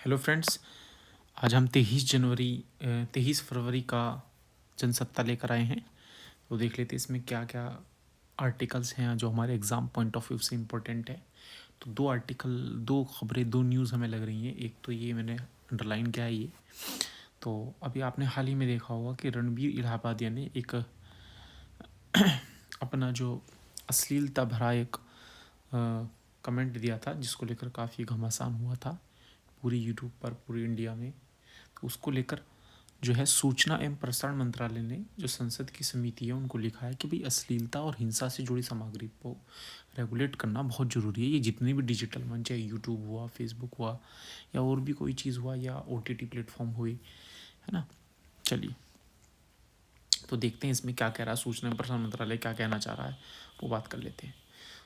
Hello friends. आज हम 23 फरवरी का जनसत्ता लेकर आए हैं। तो देख लेते हैं इसमें क्या क्या आर्टिकल्स हैं जो हमारे एग्ज़ाम पॉइंट ऑफ व्यू से इम्पोर्टेंट है। तो दो खबरें, दो न्यूज़ हमें लग रही हैं। एक तो ये मैंने अंडरलाइन किया है ये। तो अभी आपने हाल ही में देखा होगा कि रणबीर इलाहाबादिया ने एक अपना जो अश्लीलता भरा एक कमेंट दिया था, जिसको लेकर काफ़ी घमासान हुआ था पूरी यूट्यूब पर, पूरी इंडिया में। तो उसको लेकर जो है सूचना एवं प्रसारण मंत्रालय ने जो संसद की समिति है उनको लिखा है कि भाई अश्लीलता और हिंसा से जुड़ी सामग्री को रेगुलेट करना बहुत ज़रूरी है। ये जितने भी डिजिटल मंच, चाहे यूट्यूब हुआ, फेसबुक हुआ, या और भी कोई चीज़ हुआ, या OTT प्लेटफॉर्म हुई, है ना। चलिए, तो देखते हैं इसमें क्या कह रहा है सूचना एवं प्रसारण मंत्रालय, क्या कहना चाह रहा है, वो बात कर लेते हैं।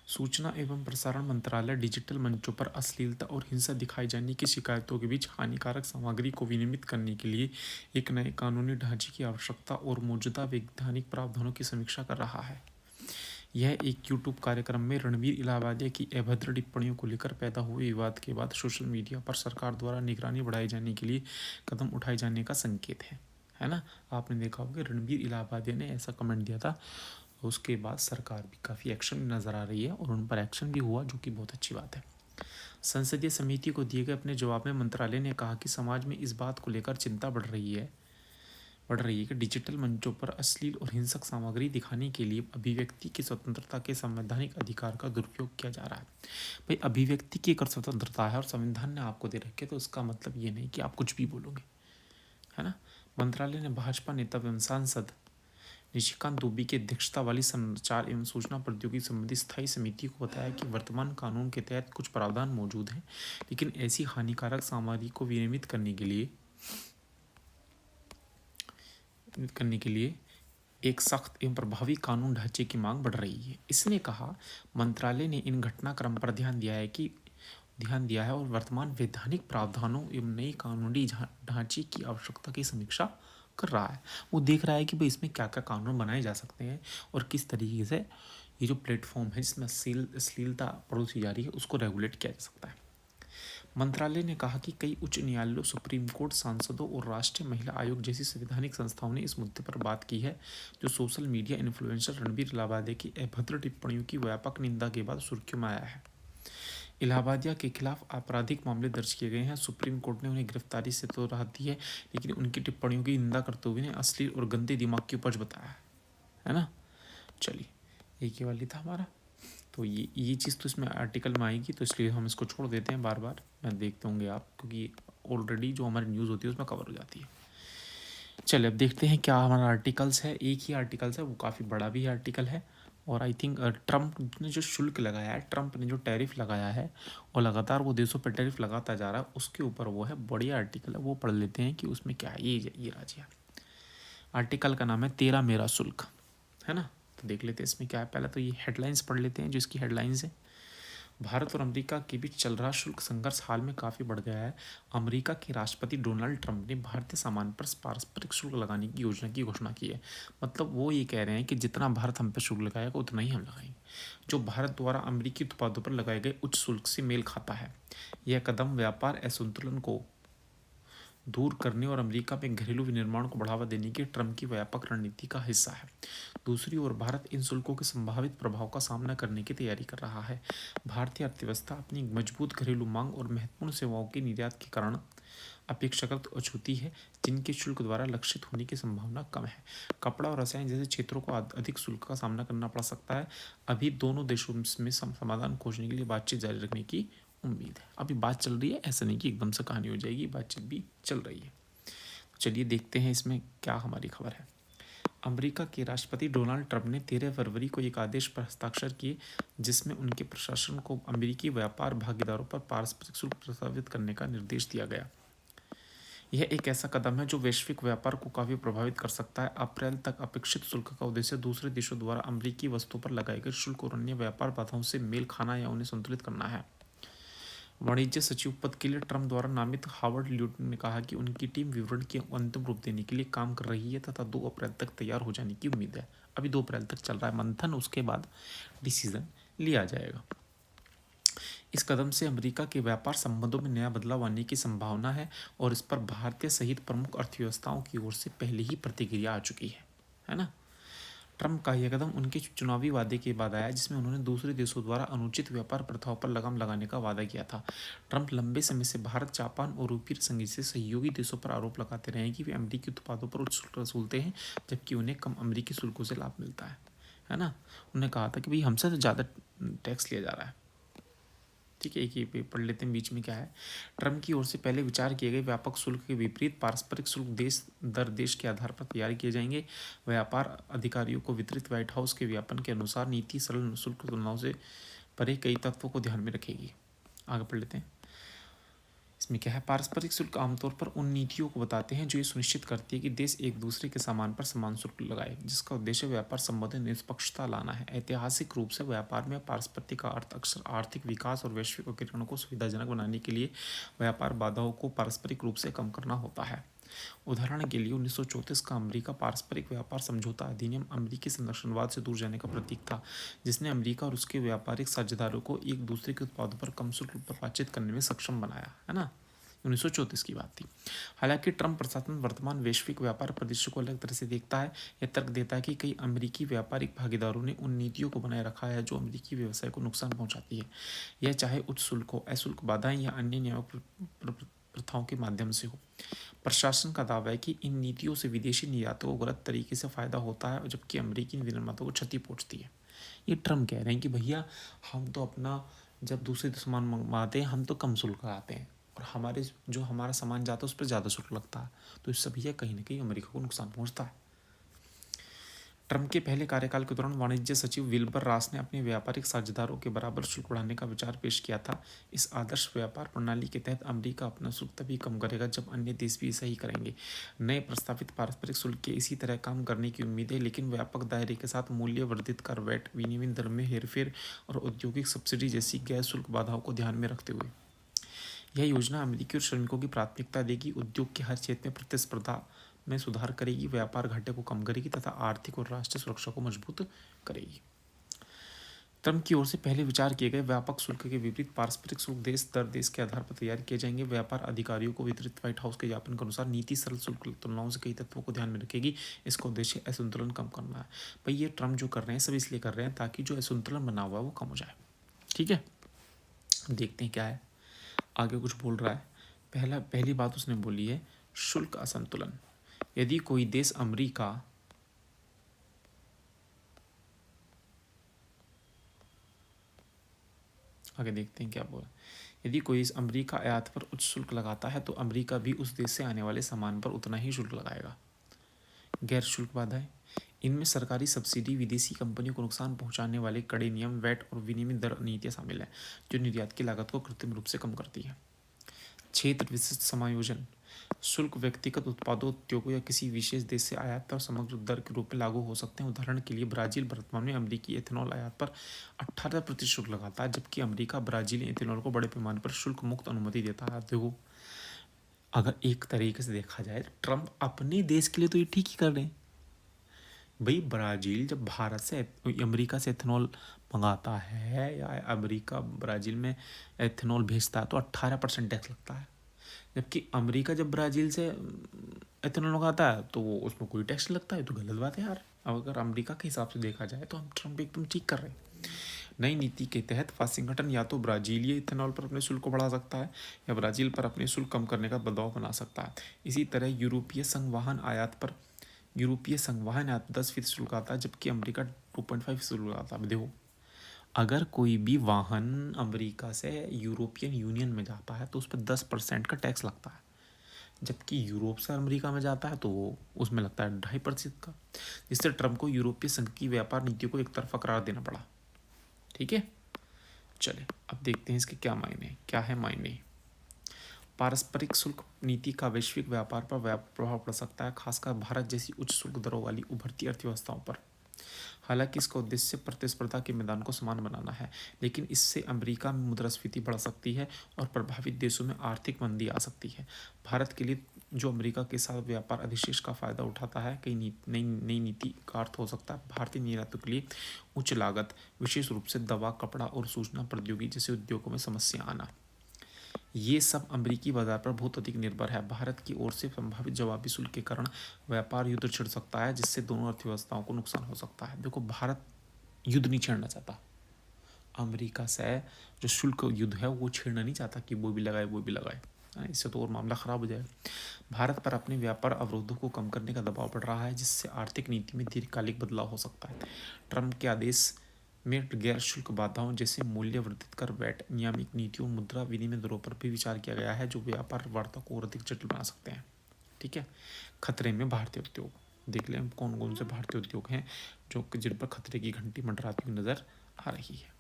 सूचना एवं प्रसारण मंत्रालय डिजिटल मंचों पर अश्लीलता और हिंसा दिखाई जाने की शिकायतों के बीच हानिकारक सामग्री को विनियमित करने के लिए एक नए कानूनी ढांचे की आवश्यकता और मौजूदा वैधानिक प्रावधानों की समीक्षा कर रहा है। यह एक यूट्यूब कार्यक्रम में रणबीर इलाहाबादिया की अभद्र टिप्पणियों को लेकर पैदा हुए विवाद के बाद सोशल मीडिया पर सरकार द्वारा निगरानी बढ़ाए जाने के लिए कदम उठाए जाने का संकेत है ना। आपने देखा होगा कि रणबीर इलाहाबादिया ने ऐसा कमेंट दिया था, उसके बाद सरकार भी काफ़ी एक्शन में नज़र आ रही है और उन पर एक्शन भी हुआ, जो कि बहुत अच्छी बात है। संसदीय समिति को दिए गए अपने जवाब में मंत्रालय ने कहा कि समाज में इस बात को लेकर चिंता बढ़ रही है कि डिजिटल मंचों पर अश्लील और हिंसक सामग्री दिखाने के लिए अभिव्यक्ति की स्वतंत्रता के संवैधानिक अधिकार का दुरुपयोग किया जा रहा है। भाई, अभिव्यक्ति की अगर स्वतंत्रता है और संविधान ने आपको दे रखे, तो उसका मतलब ये नहीं कि आप कुछ भी बोलोगे, है ना। मंत्रालय ने भाजपा नेता एवं सांसद निशिकांत दुबे की अध्यक्षता वाली संचार एवं सूचना प्रौद्योगिकी संबंधी स्थायी समिति को बताया कि वर्तमान कानून के तहत कुछ प्रावधान मौजूद हैं, लेकिन ऐसी हानिकारक सामग्री को विनियमित करने के लिए एक सख्त एवं प्रभावी कानून ढांचे की मांग बढ़ रही है। इसने कहा, मंत्रालय ने इन घटनाक्रम पर ध्यान दिया है और वर्तमान वैधानिक प्रावधानों एवं नई कानूनी ढांचे की आवश्यकता की समीक्षा कर रहा है। वो देख रहा है कि भाई इसमें क्या क्या कानून बनाए जा सकते हैं और किस तरीके से ये जो प्लेटफॉर्म है जिसमें अश्लीलता परोसी जा रही है, उसको रेगुलेट किया जा सकता है। मंत्रालय ने कहा कि कई उच्च न्यायालयों, सुप्रीम कोर्ट, सांसदों और राष्ट्रीय महिला आयोग जैसी संवैधानिक संस्थाओं ने इस मुद्दे पर बात की है, जो social media influencer Ranbir Allahbadia की अभद्र टिप्पणियों की व्यापक निंदा के बाद सुर्खियों में आया है। इलाहाबादिया के खिलाफ आपराधिक मामले दर्ज किए गए हैं। सुप्रीम कोर्ट ने उन्हें गिरफ्तारी से तो राहत दी है, लेकिन उनकी टिप्पणियों की निंदा करते हुए उन्हें अश्लील और गंदे दिमाग की उपज बताया है ना। चलिए, एक ही वाली था हमारा। तो ये चीज़ तो इसमें आर्टिकल में आएगी, तो इसलिए हम इसको छोड़ देते हैं बार बार। मैं देखते होंगे आप, क्योंकि ऑलरेडी जो हमारी न्यूज़ होती है उसमें कवर हो जाती है। चलिए, अब देखते हैं क्या हमारा आर्टिकल्स है। एक ही आर्टिकल्स है, वो काफ़ी बड़ा भी आर्टिकल है। और आई थिंक ट्रम्प ने जो शुल्क लगाया है, ट्रम्प ने जो टैरिफ लगाया है, और लगातार वो देशों पर टैरिफ लगाता जा रहा है, उसके ऊपर वो है, बढ़िया आर्टिकल है। वो पढ़ लेते हैं कि उसमें क्या है। ये राज्य आर्टिकल का नाम है 13 मेरा शुल्क, है ना। तो देख लेते हैं इसमें क्या है। पहले तो ये हेडलाइंस पढ़ लेते हैं, जो इसकी हेडलाइंस है। भारत और अमेरिका के बीच चल रहा शुल्क संघर्ष हाल में काफ़ी बढ़ गया है। अमेरिका के राष्ट्रपति डोनाल्ड ट्रंप ने भारतीय सामान पर पारस्परिक शुल्क लगाने की योजना की घोषणा की है। मतलब वो ये कह रहे हैं कि जितना भारत हम पर शुल्क लगाएगा, उतना ही हम लगाएंगे, जो भारत द्वारा अमेरिकी उत्पादों पर लगाए गए उच्च शुल्क से मेल खाता है। यह कदम व्यापार असंतुलन को दूर करने और अमेरिका में घरेलू विनिर्माण को बढ़ावा देने की ट्रंप की व्यापक रणनीति का हिस्सा है। दूसरी ओर भारत इन शुल्कों के संभावित प्रभाव का सामना करने की तैयारी कर रहा है। भारतीय अर्थव्यवस्था अपनी मजबूत घरेलू मांग और महत्वपूर्ण सेवाओं के निर्यात के कारण अपेक्षाकृत अछूती है, जिनके शुल्क द्वारा लक्षित होने की संभावना कम है। कपड़ा और रसायन जैसे क्षेत्रों को अधिक शुल्क का सामना करना पड़ सकता है। अभी दोनों देशों में समाधान खोजने के लिए बातचीत जारी रखने की उम्मीद है। अभी बात चल रही है, ऐसा नहीं कि एकदम से कहानी हो जाएगी, बातचीत भी चल रही है। चलिए देखते हैं इसमें क्या हमारी खबर है। अमेरिका के राष्ट्रपति डोनाल्ड ट्रंप ने 13 फरवरी को एक आदेश पर हस्ताक्षर किए, जिसमें उनके प्रशासन को अमेरिकी व्यापार भागीदारों पर पारस्परिक शुल्क प्रस्तावित करने का निर्देश दिया गया। यह एक ऐसा कदम है जो वैश्विक व्यापार को काफ़ी प्रभावित कर सकता है। अप्रैल तक अपेक्षित शुल्क का उद्देश्य दूसरे देशों द्वारा अमेरिकी वस्तुओं पर लगाए गए शुल्क और अन्य व्यापार बाधाओं से मेल खाना या उन्हें संतुलित करना है। वाणिज्य सचिव पद के लिए ट्रंप द्वारा नामित हावर्ड ल्यूटन ने कहा कि उनकी टीम विवरण के अंतिम रूप देने के लिए काम कर रही है तथा 2 अप्रैल तक तैयार हो जाने की उम्मीद है। अभी 2 अप्रैल तक चल रहा है मंथन, उसके बाद डिसीजन लिया जाएगा। इस कदम से अमेरिका के व्यापार संबंधों में नया बदलाव आने की संभावना है और इस पर भारतीय सहित प्रमुख अर्थव्यवस्थाओं की ओर से पहले ही प्रतिक्रिया आ चुकी है ना। ट्रंप का यह कदम उनके चुनावी वादे के बाद आया जिसमें उन्होंने दूसरे देशों द्वारा अनुचित व्यापार प्रथाओं पर लगाम लगाने का वादा किया था। ट्रंप लंबे समय से भारत, जापान और यूरोपीय संघ से सहयोगी देशों पर आरोप लगाते रहे हैं कि वे अमेरिकी उत्पादों पर उच्च शुल्क वसूलते हैं जबकि उन्हें कम अमेरिकी शुल्कों से लाभ मिलता है ना। उन्होंने कहा था कि भाई हमसे तो ज़्यादा टैक्स लिया जा रहा है। ठीक है, एक ही पढ़ लेते हैं बीच में क्या है। ट्रम्प की ओर से पहले विचार किए गए व्यापक शुल्क के विपरीत पारस्परिक शुल्क देश दर देश के आधार पर तैयार किए जाएंगे। व्यापार अधिकारियों को वितरित व्हाइट हाउस के व्यापन के अनुसार नीति सरल शुल्क तुलनाओं से परे कई तत्वों को ध्यान में रखेगी। आगे पढ़ लेते हैं। इसमें क्या है, पारस्परिक शुल्क आमतौर पर उन नीतियों को बताते हैं जो ये सुनिश्चित करती है कि देश एक दूसरे के सामान पर समान शुल्क लगाए, जिसका उद्देश्य व्यापार संबंधी निष्पक्षता लाना है। ऐतिहासिक रूप से व्यापार में पारस्परिक का अर्थ अक्सर आर्थिक विकास और वैश्विक वितरण को सुविधाजनक बनाने के लिए व्यापार बाधाओं को पारस्परिक रूप से कम करना होता है। उदाहरण के लिए 1934 का अमेरिका पारस्परिक व्यापार समझौता अधिनियम अमेरिकी संरक्षणवाद से दूर जाने का प्रतीक था, जिसने अमेरिका और उसके व्यापारिक साझेदारों को एक दूसरे के उत्पादों पर कम शुल्क पर बातचीत करने में सक्षम बनाया, है ना। 1934 की बात थी। हालांकि ट्रंप प्रशासन वर्तमान वैश्विक व्यापार परिदृश्य को अलग तरह से देखता है। यह तर्क देता है कि कई अमेरिकी व्यापारिक भागीदारों ने उन नीतियों को बनाए रखा है जो अमेरिकी व्यवसाय को नुकसान पहुंचाती है, यह चाहे उच्च शुल्क हो, अशुल्क बाधाएं या अन्य नियामक प्रथाओं के माध्यम से हो। प्रशासन का दावा है कि इन नीतियों से विदेशी निर्यातों को गलत तरीके से फायदा होता है जबकि अमेरिकी निर्माताओं को क्षति पहुंचती है। ये ट्रम्प कह रहे हैं कि भैया हम तो अपना जब दूसरे सामान मंगवाते हैं हम तो कम शुल्क लगाते हैं और हमारे जो हमारा सामान जाता है उस पर ज़्यादा शुल्क लगता है, तो इससे भैया कहीं ना कहीं अमेरिका को नुकसान पहुंचता है। ट्रंप के पहले कार्यकाल के दौरान वाणिज्य सचिव विल्बर रॉस ने अपने व्यापारिक साझेदारों के बराबर शुल्क बढ़ाने का विचार पेश किया था। इस आदर्श व्यापार प्रणाली के तहत अमेरिका अपना शुल्क तभी कम करेगा जब अन्य देश भी ऐसा ही करेंगे। नए प्रस्तावित पारस्परिक शुल्क के इसी तरह काम करने की उम्मीद है, लेकिन व्यापक दायरे के साथ मूल्य वर्धित कर, वैट, विनिमय दर में हेरफेर और औद्योगिक सब्सिडी जैसी गैर शुल्क बाधाओं को ध्यान में रखते हुए। यह योजना अमेरिकी और श्रमिकों की प्राथमिकता देगी, उद्योग के हर क्षेत्र में प्रतिस्पर्धा में सुधार करेगी, व्यापार घाटे को कम करेगी तथा आर्थिक और राष्ट्रीय सुरक्षा को मजबूत करेगी। ट्रंप की ओर से पहले विचार किए गए व्यापक शुल्क के विपरीत पारस्परिक शुल्क देश दर देश के आधार पर तैयार किए जाएंगे। व्यापार अधिकारियों को वितरित व्हाइट हाउस के ज्ञापन के अनुसार नीति सरल शुल्क तुलनाओं से कई तत्वों को ध्यान में रखेगी। इसका उद्देश्य असंतुलन कम करना है। भाई ये ट्रंप जो कर रहे हैं सब इसलिए कर रहे हैं ताकि जो असंतुलन बना हुआ है वो कम हो जाए। ठीक है, देखते हैं क्या है आगे कुछ बोल रहा है। पहली बात उसने बोली है शुल्क असंतुलन। यदि कोई देश अमेरिका आगे देखते हैं क्या बोला। यदि कोई इस अमेरिका आयात पर उच्च शुल्क लगाता है तो अमेरिका भी उस देश से आने वाले सामान पर उतना ही शुल्क लगाएगा। गैर शुल्क बाधाएं, इनमें सरकारी सब्सिडी, विदेशी कंपनियों को नुकसान पहुंचाने वाले कड़े नियम, वैट और विनिमय दर नीतियां शामिल हैं जो निर्यात की लागत को कृत्रिम रूप से कम करती है। क्षेत्र विशिष्ट समायोजन, शुल्क व्यक्तिगत उत्पादों, उद्योगों या किसी विशेष देश से आयात पर समग्र दर के रूप में लागू हो सकते हैं। उदाहरण के लिए ब्राजील वर्तमान में अमेरिकी एथेनॉल आयात पर 18% शुल्क लगाता है जबकि अमेरिका ब्राजीली एथेनॉल को बड़े पैमाने पर शुल्क मुक्त अनुमति देता है। देखो अगर एक तरीके से देखा जाए तो ट्रंप अपने देश के लिए तो ये ठीक ही कर रहे हैं। भाई ब्राज़ील जब भारत से अमेरिका से एथेनॉल मंगाता है या अमेरिका ब्राज़ील में एथेनॉल भेजता है तो 18% टैक्स लगता है, जबकि अमेरिका जब ब्राज़ील से एथेनॉल मंगाता है तो वो उसमें कोई टैक्स नहीं लगता है। तो गलत बात है यार। अब अगर अमेरिका के हिसाब से देखा जाए तो हम ट्रंप एकदम ठीक कर रहे हैं। नई नीति के तहत वाशिंगटन या तो ब्राज़ीलिया इथेनॉल पर अपने शुल्क को बढ़ा सकता है या ब्राज़ील पर अपने शुल्क कम करने का दबाव बना सकता है। इसी तरह यूरोपीय संघ वाहन आयात 10% शुल्क आता है जबकि अमेरिका 2.5% शुल्क आता है। देखो अगर कोई भी वाहन अमेरिका से यूरोपियन यूनियन में जाता है तो उस पर 10% का टैक्स लगता है, जबकि यूरोप से अमेरिका में जाता है तो वो उसमें लगता है 2.5% का, जिससे ट्रंप को यूरोपीय संघ की व्यापार नीतियों को एक तरफा करार देना पड़ा। ठीक है, चले अब देखते हैं इसके क्या है मायने। पारस्परिक शुल्क नीति का वैश्विक व्यापार पर प्रभाव पड़ सकता है, खासकर भारत जैसी उच्च शुल्क दरों वाली उभरती अर्थव्यवस्थाओं पर। हालांकि इसका उद्देश्य प्रतिस्पर्धा के मैदान को समान बनाना है, लेकिन इससे अमेरिका में मुद्रास्फीति बढ़ सकती है और प्रभावित देशों में आर्थिक मंदी आ सकती है। भारत के लिए, जो अमेरिका के साथ व्यापार अधिशेष का फायदा उठाता है, कई नई नई नीति का अर्थ हो सकता है भारतीय निर्यातों के लिए उच्च लागत, विशेष रूप से दवा, कपड़ा और सूचना प्रौद्योगिकी जैसे उद्योगों में समस्या आना। ये सब अमेरिकी बाजार पर बहुत अधिक निर्भर है। भारत की ओर से संभावित जवाबी शुल्क के कारण व्यापार युद्ध छिड़ सकता है, जिससे दोनों अर्थव्यवस्थाओं को नुकसान हो सकता है। देखो, भारत युद्ध नहीं छेड़ना चाहता, अमेरिका से जो शुल्क युद्ध है वो छेड़ना नहीं चाहता कि वो भी लगाए वो भी लगाए, इससे तो और मामला खराब हो जाएगा। भारत पर अपने व्यापार अवरोधों को कम करने का दबाव बढ़ रहा है, जिससे आर्थिक नीति में दीर्घकालिक बदलाव हो सकता है। ट्रंप के आदेश में गैर शुल्क बाधाओं जैसे मूल्य वर्धित कर, वैट, नियामक नीतियों, मुद्रा विनिमय दरों पर भी विचार किया गया है, जो व्यापार वार्ता को और अधिक जटिल बना सकते हैं। ठीक है। खतरे में भारतीय उद्योग, देख लें कौन कौन से भारतीय उद्योग हैं जो जिन पर खतरे की घंटी मंडराती हुई नजर आ रही है।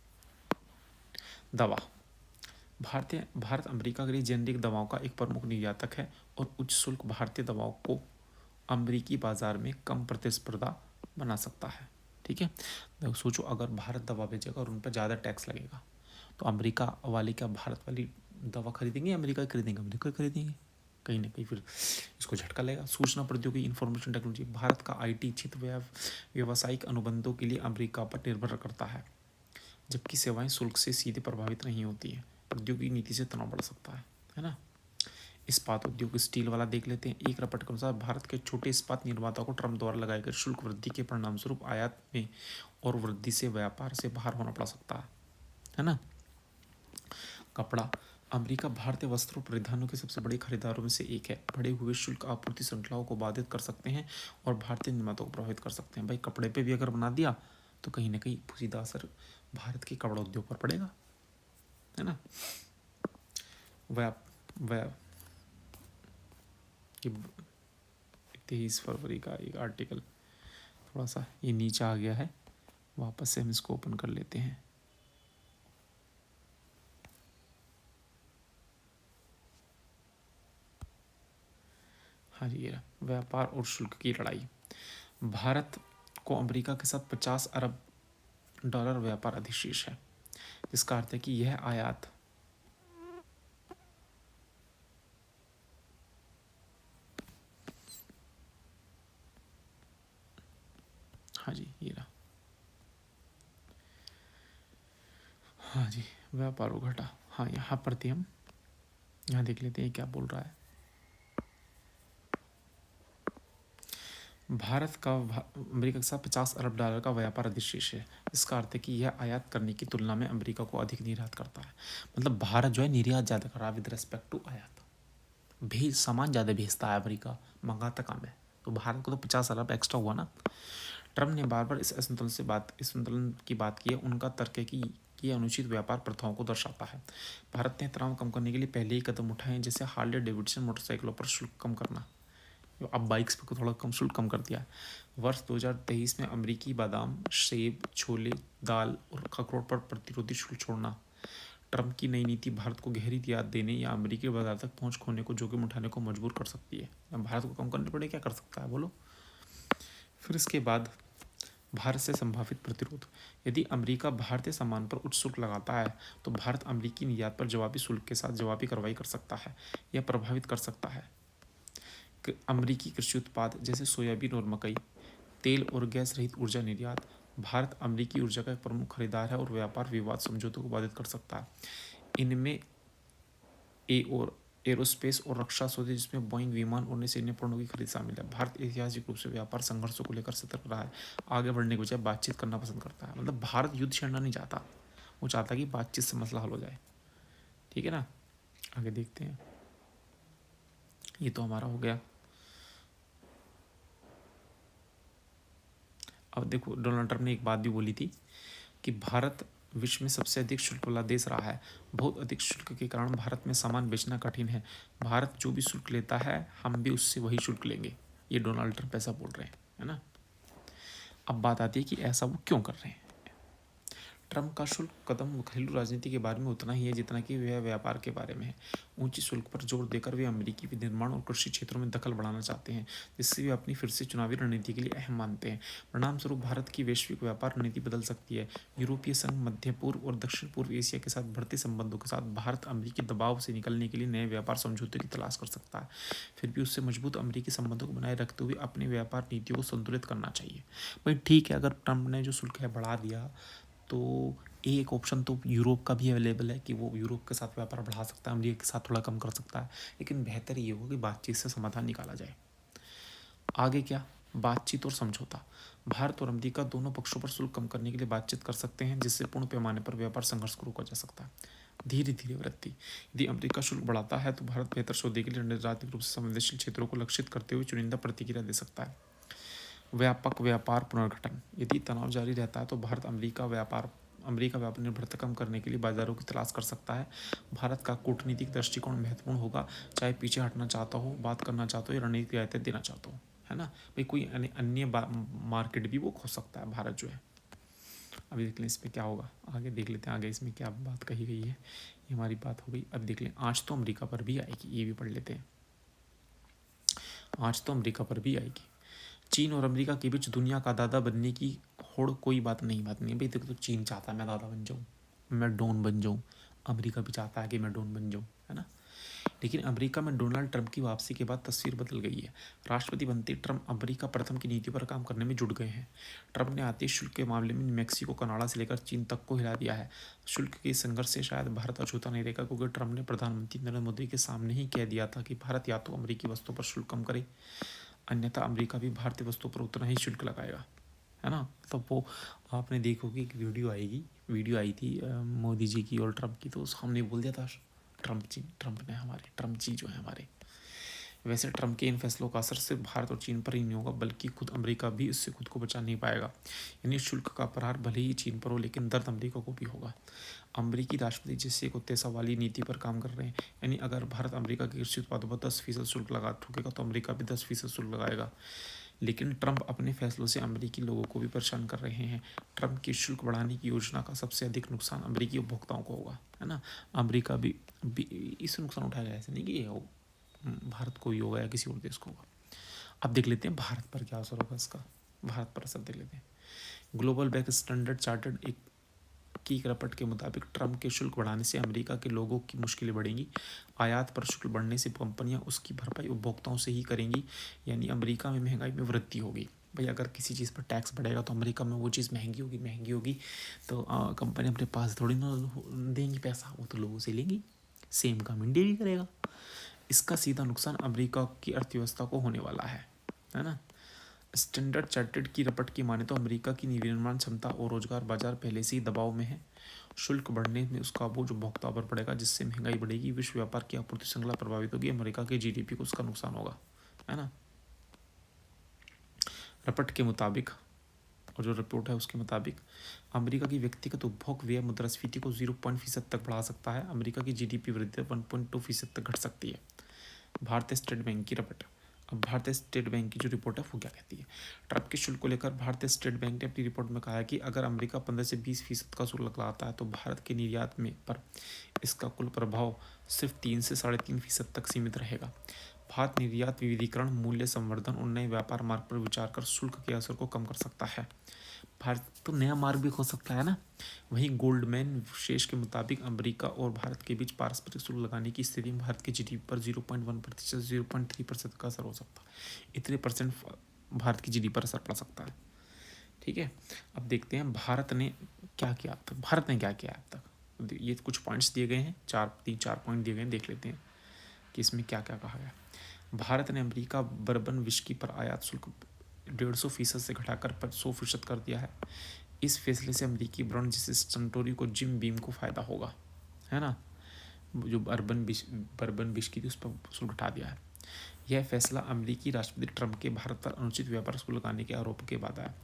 दवा, भारत अमेरिका के लिए जेनरिक दवाओं का एक प्रमुख निर्यातक है और उच्च शुल्क भारतीय दवाओं को अमेरिकी बाजार में कम प्रतिस्पर्धा बना सकता है। ठीक है। तो सोचो, अगर भारत दवा बेचेगा और उन पर ज़्यादा टैक्स लगेगा तो अमेरिका वाले क्या भारत वाली दवा खरीदेंगे, अमेरिका खरीदेंगे? अमेरिका खरीदेंगे। कहीं ना कहीं फिर इसको झटका लगेगा। सूचना प्रौद्योगिकी, इंफॉर्मेशन टेक्नोलॉजी, भारत का आईटी क्षेत्र व्यावसायिक अनुबंधों के लिए अमेरिका पर निर्भर करता है, जबकि सेवाएं शुल्क से सीधे प्रभावित नहीं होती हैं। प्रौद्योगिकी नीति से तनाव बढ़ सकता है ना। इस्पात उद्योग, स्टील वाला देख लेते हैं। एक रिपोर्ट के अनुसार भारत के छोटे इस्पात निर्माताओं को ट्रंप द्वारा लगाए गए शुल्क वृद्धि के परिणामस्वरूप आयात में और वृद्धि से व्यापार से बाहर होना पड़ सकता है ना। कपड़ा, अमेरिका भारतीय वस्त्रों परिधानों के सबसे बड़े खरीदारों में से एक है। बढ़े हुए शुल्क आपूर्ति श्रृंखलाओं को बाधित कर सकते हैं और भारतीय निर्माताओं को प्रभावित कर सकते हैं। भाई, कपड़े पे भी अगर बना दिया तो कहीं ना कहीं सीधा असर भारत के कपड़ा उद्योग पर पड़ेगा, है ना। वह 23 फरवरी का एक आर्टिकल, थोड़ा सा ये नीचे आ गया है, वापस से हम इसको ओपन कर लेते हैं। हाँ जी, ये व्यापार और शुल्क की लड़ाई। भारत को अमेरिका के साथ 50 अरब डॉलर व्यापार अधिशेष है, जिसका अर्थ है कि यह आयात हाँ जी, ये रहा। हाँ जी, व्यापार और घटा। हाँ, यहाँ पर थी हम, यहाँ देख लेते हैं क्या बोल रहा है। भारत का अमेरिका के साथ 50 अरब डॉलर का व्यापार अधिशेष है, इसका अर्थ है कि यह आयात करने की तुलना में अमेरिका को अधिक निर्यात करता है। मतलब भारत जो है निर्यात ज़्यादा कर रहा है विद रिस्पेक्ट टू आयात। सामान ज़्यादा भेजता है, अमेरिका मंगाता कम है, तो भारत को तो 50 अरब एक्स्ट्रा हुआ ना। ट्रम्प ने बार बार इस असंतुलन की बात की है। उनका तर्क है कि ये अनुचित व्यापार प्रथाओं को दर्शाता है। भारत ने तनाव कम करने के लिए पहले ही कदम उठाए हैं, जैसे हार्ले डेविडसन मोटरसाइकिलों पर शुल्क कम करना, अब बाइक्स पे थोड़ा कम शुल्क कम कर दिया। वर्ष 2023 में अमेरिकी बादाम, सेब, छोले, दाल और अखरोट पर प्रतिरोधी शुल्क छोड़ना। ट्रंप की नई नीति भारत को गहरी रियायत देने या अमेरिकी बाजार तक पहुंच खोने को जोखिम उठाने को मजबूर कर सकती है। अब भारत को कम करने पड़े, क्या कर सकता है बोलो। फिर इसके बाद भारत से संभावित प्रतिरोध। यदि अमेरिका भारतीय सामान पर उच्च शुल्क लगाता है तो भारत अमेरिकी निर्यात पर जवाबी शुल्क के साथ जवाबी कार्रवाई कर सकता है। यह प्रभावित कर सकता है अमेरिकी कृषि उत्पाद जैसे सोयाबीन और मकई, तेल और गैस रहित ऊर्जा निर्यात। भारत अमेरिकी ऊर्जा का एक प्रमुख खरीदार है और व्यापार विवाद समझौतों को बाधित कर सकता है। इनमें एरोस्पेस और रक्षा सौदे, जिसमें बोइंग विमान और अन्य सैन्य उपकरणों की खरीद शामिल है। भारत ऐतिहासिक रूप से व्यापार संघर्षों को लेकर सतर्क रहा है, आगे बढ़ने के बजाय बातचीत करना पसंद करता है। मतलब भारत युद्ध छेड़ना नहीं चाहता, वो चाहता है कि बातचीत से मसला हल हो जाए। ठीक है ना, आगे देखते हैं। ये तो हमारा हो गया। अब देखो, डोनाल्ड ट्रंप ने एक बात भी बोली थी कि भारत विश्व में सबसे अधिक शुल्क वाला देश रहा है। बहुत अधिक शुल्क के कारण भारत में सामान बेचना कठिन है। भारत जो भी शुल्क लेता है हम भी उससे वही शुल्क लेंगे, ये डोनाल्ड ट्रंप ऐसा बोल रहे हैं, है ना। अब बात आती है कि ऐसा वो क्यों कर रहे हैं। ट्रम्प का शुल्क कदम घरेलू राजनीति के बारे में उतना ही है जितना कि वह व्यापार के बारे में है। ऊंची शुल्क पर जोर देकर वे अमेरिकी विनिर्माण और कृषि क्षेत्रों में दखल बढ़ाना चाहते हैं, जिससे वे अपनी फिर से चुनावी रणनीति के लिए अहम मानते हैं। परिणाम स्वरूप भारत की वैश्विक व्यापार नीति बदल सकती है। यूरोपीय संघ, मध्य पूर्व और दक्षिण पूर्व एशिया के साथ बढ़ते संबंधों के साथ भारत अमेरिकी दबाव से निकलने के लिए नए व्यापार समझौते की तलाश कर सकता है। फिर भी उससे मजबूत अमेरिकी संबंधों को बनाए रखते हुए अपनी व्यापार नीतियों को संतुलित करना चाहिए। भाई ठीक है, अगर ट्रम्प ने जो शुल्क है बढ़ा दिया तो एक ऑप्शन तो यूरोप का भी अवेलेबल है कि वो यूरोप के साथ व्यापार बढ़ा सकता है, अमेरिका के साथ थोड़ा कम कर सकता है, लेकिन बेहतर ये होगा कि बातचीत से समाधान निकाला जाए। आगे क्या? बातचीत और समझौता। भारत और अमेरिका दोनों पक्षों पर शुल्क कम करने के लिए बातचीत कर सकते हैं, जिससे पूर्ण पैमाने पर व्यापार संघर्ष को रोका जा सकता है। धीरे धीरे वृद्धि। यदि अमेरिका शुल्क बढ़ाता है तो भारत बेहतर सौदे के लिए राजनीतिक रूप से संवेदनशील क्षेत्रों को लक्षित करते हुए चुनिंदा प्रतिक्रिया दे सकता है। व्यापक व्यापार पुनर्गठन। यदि तनाव जारी रहता है तो भारत अमेरिका व्यापार निर्भरता कम करने के लिए बाजारों की तलाश कर सकता है। भारत का कूटनीतिक दृष्टिकोण महत्वपूर्ण होगा, चाहे पीछे हटना चाहता हो, बात करना चाहता हो या रणनीतिक रियायतें देना चाहता हो, है ना भाई। कोई अन्य मार्केट भी वो खो सकता है भारत जो है। अभी देख लें इसमें क्या होगा, आगे देख लेते हैं आगे इसमें क्या बात कही गई है। ये हमारी बात हो गई। अब देख लें आज तो अमेरिका पर भी आएगी, ये भी पढ़ लेते हैं। आज तो अमेरिका पर भी आएगी। चीन और अमेरिका के बीच दुनिया का दादा बनने की होड़ कोई बात नहीं भाई। देखो तो चीन चाहता है मैं दादा बन जाऊँ, मैं डॉन बन जाऊँ। अमेरिका भी चाहता है कि मैं डॉन बन जाऊँ, है ना। लेकिन अमेरिका में डोनाल्ड ट्रंप की वापसी के बाद तस्वीर बदल गई है। राष्ट्रपति बनते ट्रंप अमेरिका प्रथम की नीति पर काम करने में जुट गए हैं। ट्रंप ने आतिश शुल्क के मामले में मेक्सिको, कनाडा से लेकर चीन तक को हिला दिया है। शुल्क के संघर्ष से शायद भारत अछूता नहीं रहेगा, क्योंकि ट्रंप ने प्रधानमंत्री नरेंद्र मोदी के सामने ही कह दिया था कि भारत या तो अमेरिकी वस्तुओं पर शुल्क कम करे, अन्यथा अमेरिका भी भारतीय वस्तुओं पर उतना ही शुल्क लगाएगा, है ना। तो वो आपने देखोगे एक वीडियो आई थी मोदी जी की और ट्रंप की, तो सामने बोल दिया था ट्रंप जी जो है हमारे। वैसे ट्रंप के इन फैसलों का असर सिर्फ भारत और चीन पर ही नहीं होगा, बल्कि खुद अमेरिका भी इससे खुद को बचा नहीं पाएगा। यानी शुल्क का प्रहार भले ही चीन पर हो, लेकिन दर्द अमेरिका को भी होगा। अमेरिकी राष्ट्रपति जिससे एक उत्तेसा वाली नीति पर काम कर रहे हैं, यानी अगर भारत अमेरिका के कृषि उत्पादों पर 10% शुल्क लगा ठोकेगा तो अमेरिका भी 10% शुल्क लगाएगा। लेकिन ट्रंप अपने फैसलों से अमेरिकी लोगों को भी परेशान कर रहे हैं। ट्रंप की शुल्क बढ़ाने की योजना का सबसे अधिक नुकसान अमेरिकी उपभोक्ताओं को होगा, है ना। अमेरिका भी इससे नुकसान उठाएगा, ऐसे नहीं कि ये हो भारत को ही होगा या किसी और देश को होगा। अब देख लेते हैं भारत पर क्या असर होगा इसका। भारत पर असर देख लेते हैं। ग्लोबल बैंक स्टैंडर्ड चार्टर्ड एक की रिपोर्ट के मुताबिक ट्रंप के शुल्क बढ़ाने से अमेरिका के लोगों की मुश्किलें बढ़ेंगी। आयात पर शुल्क बढ़ने से कंपनियां उसकी भरपाई उपभोक्ताओं से ही करेंगी, यानी अमेरिका में महंगाई में वृद्धि होगी। भाई अगर किसी चीज़ पर टैक्स बढ़ेगा तो अमेरिका में वो चीज़ महंगी होगी तो कंपनी अपने पास थोड़ी ना देंगी पैसा, वो तो लोगों से लेंगी। सेम काम इंडिया भी करेगा। इसका सीधा नुकसान अमेरिका की अर्थव्यवस्था को होने वाला है ना। स्टैंडर्ड चार्टर्ड की रिपोर्ट की माने तो अमेरिका की विनिर्माण क्षमता और रोजगार बाजार पहले से ही दबाव में है। शुल्क बढ़ने में उसका बोझ उपभोक्ताओं पर पड़ेगा, जिससे महंगाई बढ़ेगी, विश्व व्यापार की आपूर्ति श्रृंखला प्रभावित होगी, अमेरिका के जीडीपी को उसका नुकसान होगा, है ना। रिपोर्ट के मुताबिक, और जो रिपोर्ट है उसके मुताबिक अमेरिका की व्यक्तिगत उपभोग व्यय मुद्रास्फीति को 0% तक बढ़ा सकता है। अमेरिका की जीडीपी वृद्धि 1.2% तक घट सकती है। भारतीय स्टेट बैंक की रिपोर्ट। अब भारतीय स्टेट बैंक की जो रिपोर्ट है वो क्या कहती है। ट्रंप के शुल्क को लेकर भारतीय स्टेट बैंक ने अपनी रिपोर्ट में कहा है कि अगर अमेरिका 15 से 20% का शुल्क लगाता है तो भारत के निर्यात में पर इसका कुल प्रभाव सिर्फ 3 से 3.5% तक सीमित रहेगा। भारत निर्यात विविधीकरण, मूल्य संवर्धन और नए व्यापार मार्ग पर विचार कर शुल्क के असर को कम कर सकता है। भारत तो नया मार्ग भी हो सकता है ना। वहीं गोल्डमैन विशेष के मुताबिक अमेरिका और भारत के बीच पारस्परिक शुल्क लगाने की स्थिति में भारत की जीडीपी पर 0.1% 0.3% का असर हो सकता है। इतने परसेंट भारत की जीडीपी पर असर पड़ सकता है। ठीक है, अब देखते हैं भारत ने क्या किया अब तक। भारत ने क्या किया अब तक, ये कुछ पॉइंट्स दिए गए हैं, 4 पॉइंट दिए गए हैं, देख लेते हैं कि इसमें क्या क्या कहा गया। भारत ने अमेरिका बर्बन विस्की पर आयात शुल्क 150% से घटाकर 100% कर दिया है। इस फैसले से अमेरिकी ब्रांड जैसे सनटोरी को, जिम बीम को फ़ायदा होगा, है ना। जो बर्बन विस्की थी उस पर शुल्क हटा दिया है। यह फैसला अमेरिकी राष्ट्रपति ट्रंप के भारत पर अनुचित व्यापार शुल्क लगाने के आरोप के बाद आया।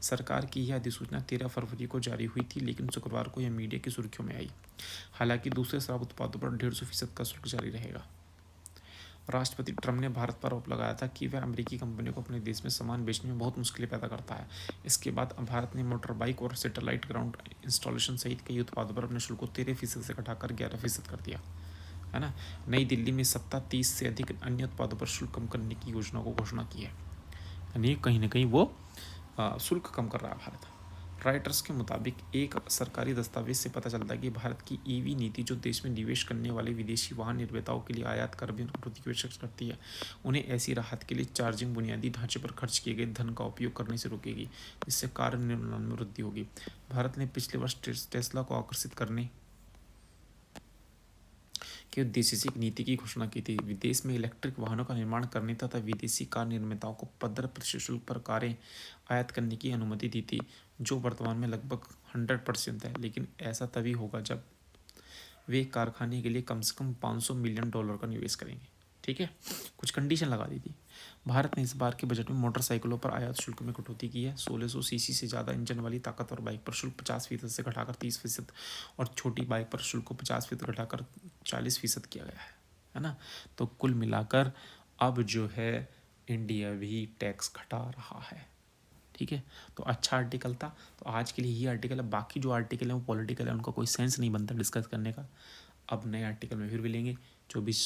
सरकार की यह अधिसूचना 13 फरवरी को जारी हुई थी, लेकिन शुक्रवार को यह मीडिया की सुर्खियों में आई। हालांकि दूसरे शराब उत्पादों पर 150% का शुल्क जारी रहेगा। राष्ट्रपति ट्रम्प ने भारत पर आरोप लगाया था कि वह अमेरिकी कंपनियों को अपने देश में सामान बेचने में बहुत मुश्किलें पैदा करता है। इसके बाद भारत ने मोटर बाइक और सैटेलाइट ग्राउंड इंस्टॉलेशन सहित कई उत्पादों पर अपने शुल्क को 13% से घटाकर 11% कर दिया है ना। नई दिल्ली में सत्ता 30 से अधिक अन्य उत्पादों पर शुल्क कम करने की योजना को घोषणा की है, यानी कहीं ना कहीं वो शुल्क कम कर रहा है भारत। राइटर्स के मुताबिक एक सरकारी दस्तावेज से पता चलता है कि भारत की ईवी नीति, जो देश में निवेश करने वाले विदेशी वाहन निर्माताओं के लिए आयात कर में कटौती की पेशकश करती है, उन्हें ऐसी राहत के लिए चार्जिंग बुनियादी ढांचे पर खर्च किए गए धन का उपयोग करने से रोकेगी, जिससे कार निर्माण में वृद्धि होगी। भारत ने पिछले वर्ष टेस्ला को आकर्षित करने के उद्देश्य से एक नीति की घोषणा की थी। विदेश में इलेक्ट्रिक वाहनों का निर्माण करने तथा विदेशी कार निर्माताओं को 15% शुल्क पर कारें आयात करने की अनुमति दी थी, जो वर्तमान में लगभग 100% है। लेकिन ऐसा तभी होगा जब वे कारखाने के लिए कम से कम $500 मिलियन का निवेश करेंगे। ठीक है, कुछ कंडीशन लगा दी थी। भारत ने इस बार के बजट में मोटरसाइकिलों पर आयात शुल्क में कटौती की है। 1600 सीसी से ज़्यादा इंजन वाली ताकतवर बाइक पर शुल्क 50% से घटाकर 30% और छोटी बाइक पर शुल्क को 50% घटाकर 40% किया गया है ना। तो कुल मिलाकर अब जो है इंडिया भी टैक्स घटा रहा है। ठीक है, तो अच्छा आर्टिकल था। तो आज के लिए ये आर्टिकल है, बाकी जो आर्टिकल है वो पॉलिटिकल है, उनका कोई सेंस नहीं बनता डिस्कस करने का। अब नए आर्टिकल में फिर मिलेंगे। 24